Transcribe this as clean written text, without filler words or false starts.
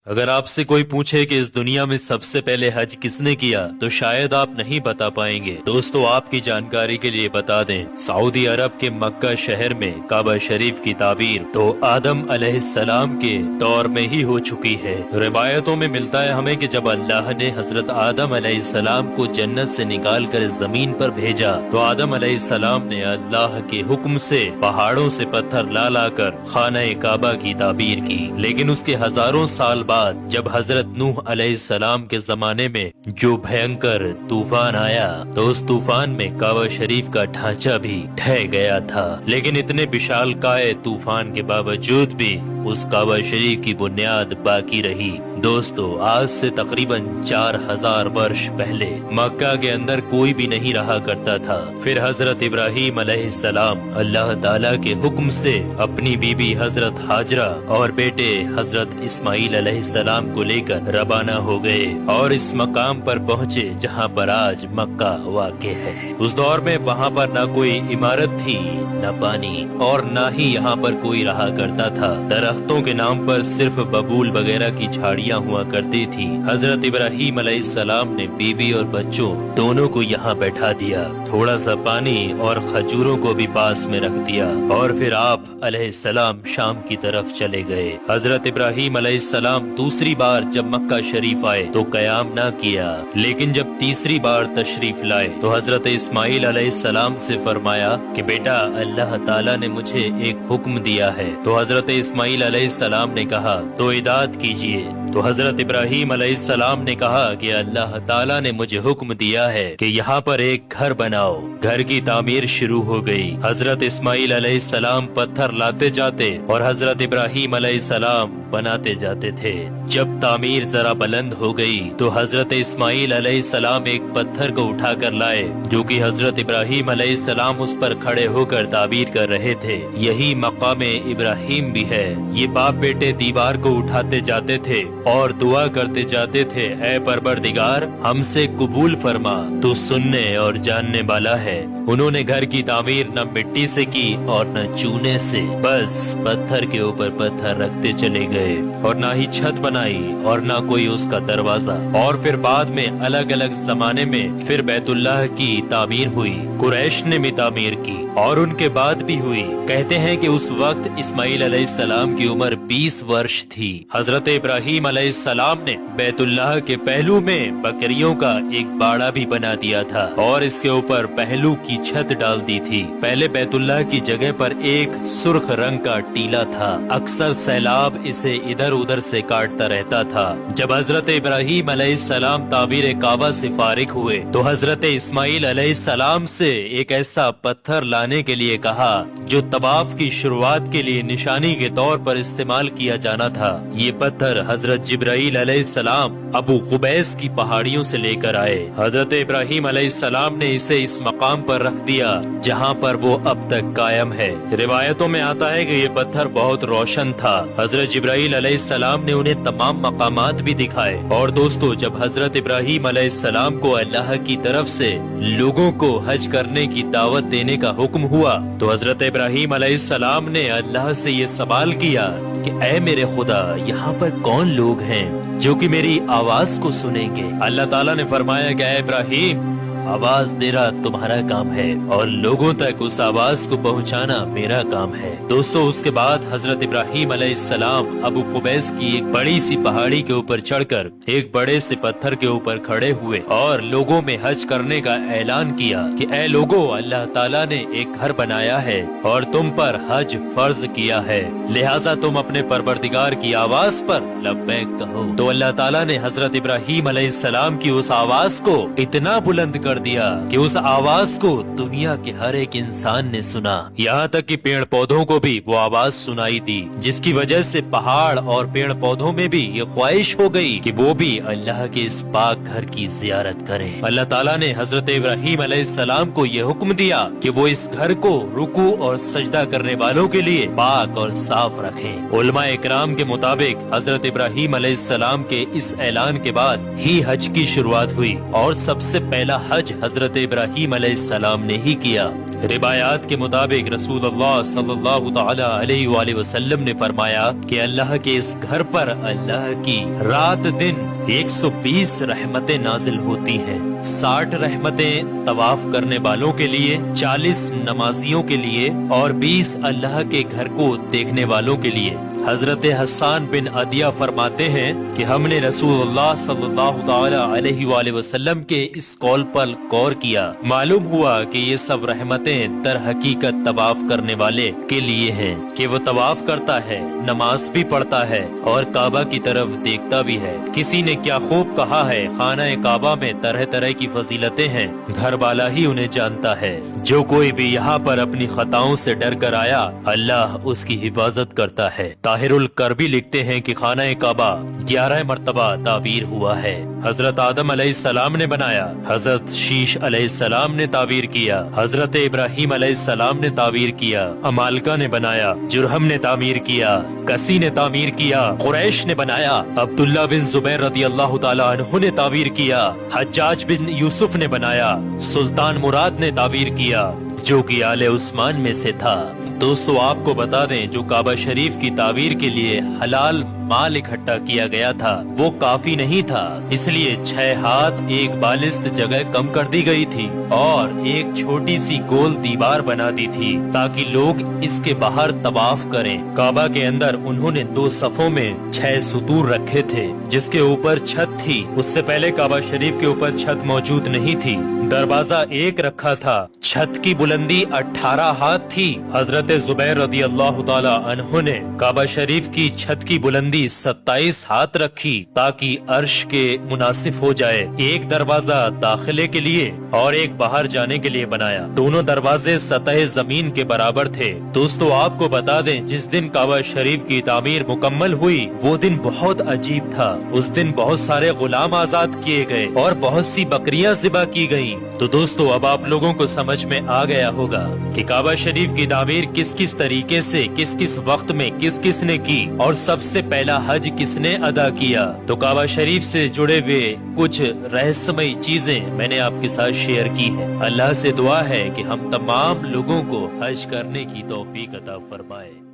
अगर आपसे कोई पूछे कि इस दुनिया में सबसे पहले हज किसने किया तो शायद आप नहीं बता पाएंगे। दोस्तों, आपकी जानकारी के लिए बता दें, सऊदी अरब के मक्का शहर में काबा शरीफ की ताबीर तो आदम अलैहिस्सलाम के दौर में ही हो चुकी है। रिवायतों में मिलता है हमें कि जब अल्लाह ने हजरत आदम अलैहिस्सलाम को जन्नत से निकाल कर जमीन पर भेजा तो आदम अलैहिस्सलाम ने अल्लाह के हुक्म से पहाड़ों से पत्थर ला लाकर खाना काबा की ताबीर की। लेकिन उसके हजारों साल बाद जब हजरत नूह अलैहिस्सलाम के जमाने में जो भयंकर तूफान आया तो उस तूफान में काबा शरीफ का ढांचा भी ढह गया था। लेकिन इतने विशालकाय तूफान के बावजूद भी उस काबा शरीफ की बुनियाद बाकी रही। दोस्तों, आज से तकरीबन 4000 वर्ष पहले मक्का के अंदर कोई भी नहीं रहा करता था। फिर हजरत इब्राहीम अलैहिस्सलाम अल्लाह ताला के हुक्म से अपनी बीबी हजरत हाजरा और बेटे हजरत इस्माइल अलैहिस्सलाम को लेकर रवाना हो गए और इस मकाम पर पहुँचे जहाँ पर आज मक्का वाक़ है। उस दौर में वहाँ पर न कोई इमारत थी, न पानी और न ही यहाँ पर कोई रहा करता था। दरख्तों के नाम पर सिर्फ बबूल वगैरह की झाड़ियाँ हुआ करती थी। हजरत इब्राहीम अलैहिस्सलाम ने बीवी और बच्चों दोनों को यहाँ बैठा दिया, थोड़ा सा पानी और खजूरों को भी पास में रख दिया और फिर आप अलैहिस्सलाम शाम की तरफ चले गए। हजरत इब्राहीम अलैहिस्सलाम दूसरी बार जब मक्का शरीफ आए तो कयाम ना किया, लेकिन जब तीसरी बार तशरीफ लाए तो हजरत इस्माइल अलैहिस्सलाम से फरमाया कि बेटा, अल्लाह ताला ने मुझे एक हुक्म दिया है। तो हजरत इस्माइल अलैहिस्सलाम ने कहा तो इदात कीजिए। तो हजरत इब्राहीम अलैहिस्सलाम ने कहा कि अल्लाह ताला ने मुझे हुक्म दिया है कि यहाँ पर एक घर बनाओ। घर की तामीर शुरू हो गई। हजरत इस्माइल अलैहिस्सलाम पत्थर लाते जाते और हजरत इब्राहीम अलैहिस्सलाम बनाते जाते थे। जब तामीर जरा बुलंद हो गई तो हजरत इस्माइल अलैहिस्सलाम एक पत्थर को उठा कर लाए जो कि हजरत इब्राहीम अलैहिस्सलाम उस पर खड़े होकर ताबीर कर रहे थे। यही मकामे इब्राहीम भी है। ये बाप बेटे दीवार को उठाते जाते थे और दुआ करते जाते थे, ऐ परवरदिगार, हमसे कबूल फरमा, तू सुनने और जानने वाला है। उन्होंने घर की तामीर न मिट्टी से की और न चूने से, बस पत्थर के ऊपर पत्थर रखते चले गए और ना ही छत बनाई और ना कोई उसका दरवाजा। और फिर बाद में अलग अलग जमाने में फिर बैतुल्लाह की तामीर हुई, कुरैश ने भी तामीर की और उनके बाद भी हुई। कहते हैं कि उस वक्त इस्माइल अलैहिस्सलाम की उम्र 20 वर्ष थी। हजरत इब्राहीम अलैहिस्सलाम ने बैतुल्लाह के पहलू में बकरियों का एक बाड़ा भी बना दिया था और इसके ऊपर पहलू की छत डाल दी थी। पहले बैतुल्लाह की जगह पर एक सुर्ख रंग का टीला था। अक्सर सैलाब इसे इधर उधर से काटता रहता था। जब हजरत इब्राहीम अलैहिस्सलाम ताबीर काबा से फारिग हुए तो हजरत इस्माइल अलैहिस्सलाम से एक ऐसा पत्थर लाने के लिए कहा जो तवाफ की शुरुआत के लिए निशानी के तौर पर इस्तेमाल किया जाना था। ये पत्थर हजरत जिब्राइल अलैहिस्सलाम अबू कुबैस की पहाड़ियों से लेकर आए। हजरत इब्राहीम अलैहिस्सलाम ने इसे इस मकाम पर रख दिया जहाँ पर वो अब तक कायम है। रिवायतों में आता है कि ये पत्थर बहुत रोशन था। हजरत जिब्राइल अलैहिस्सलाम ने उन्हें तमाम मकामात भी दिखाए। और दोस्तों, जब हजरत इब्राहीम अलैहिस्सलाम को अल्लाह की तरफ से लोगों को हज करने की दावत देने का हुक्म हुआ तो हजरत इब्राहीम अलैहिस्सलाम ने अल्लाह से ये सवाल किया कि ऐ मेरे खुदा, यहाँ पर कौन लोग हैं जो कि मेरी आवाज को सुनेंगे। अल्लाह ताला ने फरमाया कि ऐ इब्राहीम, आवाज देना तुम्हारा काम है और लोगों तक उस आवाज को पहुंचाना मेरा काम है। दोस्तों, उसके बाद हजरत इब्राहीम अलैहिस्सलाम अबू कुबैस की एक बड़ी सी पहाड़ी के ऊपर चढ़कर एक बड़े से पत्थर के ऊपर खड़े हुए और लोगों में हज करने का ऐलान किया कि ऐ लोगों, अल्लाह ताला ने एक घर बनाया है और तुम पर हज फर्ज किया है, लिहाजा तुम अपने परवरदिगार की आवाज पर लब्बैक कहो। तो अल्लाह ताला ने हजरत इब्राहीम अलैहिस्सलाम की उस आवाज को इतना बुलंद कर दिया कि उस आवाज को दुनिया के हर एक इंसान ने सुना। यहाँ तक कि पेड़ पौधों को भी वो आवाज सुनाई दी, जिसकी वजह से पहाड़ और पेड़ पौधों में भी ये ख्वाहिश हो गई कि वो भी अल्लाह के इस पाक घर की जियारत करें। अल्लाह ताला ने हजरत इब्राहीम अलैहिस्सलाम को ये हुक्म दिया कि वो इस घर को रुकू और सजदा करने वालों के लिए पाक और साफ रखें। उलमा इकराम के मुताबिक हजरत इब्राहीम अलैहिस्सलाम के इस ऐलान के बाद ही हज की शुरुआत हुई और सबसे पहला हज हजरत इब्राहीम अलैहिस्सलाम ने ही किया। روایات کے مطابق رسول اللہ صلی اللہ تعالی علیہ وآلہ وسلم نے فرمایا کہ اللہ کے اس گھر پر اللہ کی رات دن 120 رحمتیں نازل ہوتی ہیں، 60 رحمتیں طواف کرنے والوں کے لیے، 40 نمازیوں کے لیے اور 20 اللہ کے گھر کو دیکھنے والوں کے لیے۔ حضرت حسان بن عدیہ فرماتے ہیں کہ ہم نے رسول اللہ صلی اللہ تعالی علیہ وآلہ وسلم کے اس قول پر غور کیا، معلوم ہوا کہ یہ سب رحمتیں در حقیقت طواف کرنے والے کے لیے ہیں، کہ وہ طواف کرتا ہے، نماز بھی پڑھتا ہے اور کعبہ کی طرف دیکھتا بھی ہے۔ کسی نے کیا خوب کہا ہے، خانہ کعبہ میں طرح طرح کی فضیلتیں ہیں، گھر والا ہی انہیں جانتا ہے۔ جو کوئی بھی یہاں پر اپنی خطاؤں سے ڈر کر آیا، اللہ اس کی حفاظت کرتا ہے۔ طاہر الکربی لکھتے ہیں کہ خانہ کعبہ 11 مرتبہ تعبیر ہوا ہے۔ حضرت آدم علیہ السلام نے بنایا، حضرت شیش علیہ السلام نے تعبیر کیا، حضرت ابراہیم علیہ السلام نے تعبیر کیا، امالکہ نے بنایا، جرہم نے تعمیر کیا، کسی نے تعمیر کیا، قریش نے بنایا، عبداللہ بن زبیر رضی اللہ تعالی عنہ نے تعبیر کیا، حجاج بن یوسف نے بنایا، سلطان مراد نے تعبیر کیا جو کہ آل عثمان میں سے تھا۔ دوستو آپ کو بتا دیں، جو کعبہ شریف کی تعمیر کے لیے حلال مال اکٹھا کیا گیا تھا وہ کافی نہیں تھا، اس لیے 6 ہاتھ ایک بالست جگہ کم کر دی گئی تھی اور ایک چھوٹی سی گول دیوار بنا دی تھی تاکہ لوگ اس کے باہر طواف کریں۔ کعبہ کے اندر انہوں نے 2 صفوں میں 6 ستور رکھے تھے جس کے اوپر چھت تھی، اس سے پہلے کعبہ شریف کے اوپر چھت موجود نہیں تھی۔ دروازہ ایک رکھا تھا، چھت کی بلندی 18 ہاتھ تھی۔ حضرت زبیر رضی اللہ تعالی عنہ نے کعبہ شریف کی چھت کی بلندی 27 ہاتھ رکھی تاکہ عرش کے مناسب ہو جائے۔ ایک دروازہ داخلے کے لیے اور ایک باہر جانے کے لیے بنایا، دونوں دروازے سطح زمین کے برابر تھے۔ دوستو آپ کو بتا دیں، جس دن کعبہ شریف کی تعمیر مکمل ہوئی وہ دن بہت عجیب تھا۔ اس دن بہت سارے غلام آزاد کیے گئے اور بہت سی بکریاں ذبح کی گئیں۔ تو دوستو اب آپ لوگوں کو سمجھ میں آ گیا ہوگا کہ کعبہ شریف کی تعمیر کس کس طریقے سے، کس کس وقت میں کس کس نے کی اور سب سے پہلا حج کس نے ادا کیا۔ تو کعبہ شریف سے جڑے ہوئے کچھ رہسیمئی چیزیں میں نے آپ کے ساتھ شیئر کی ہیں۔ اللہ سے دعا ہے کہ ہم تمام لوگوں کو حج کرنے کی توفیق عطا فرمائے۔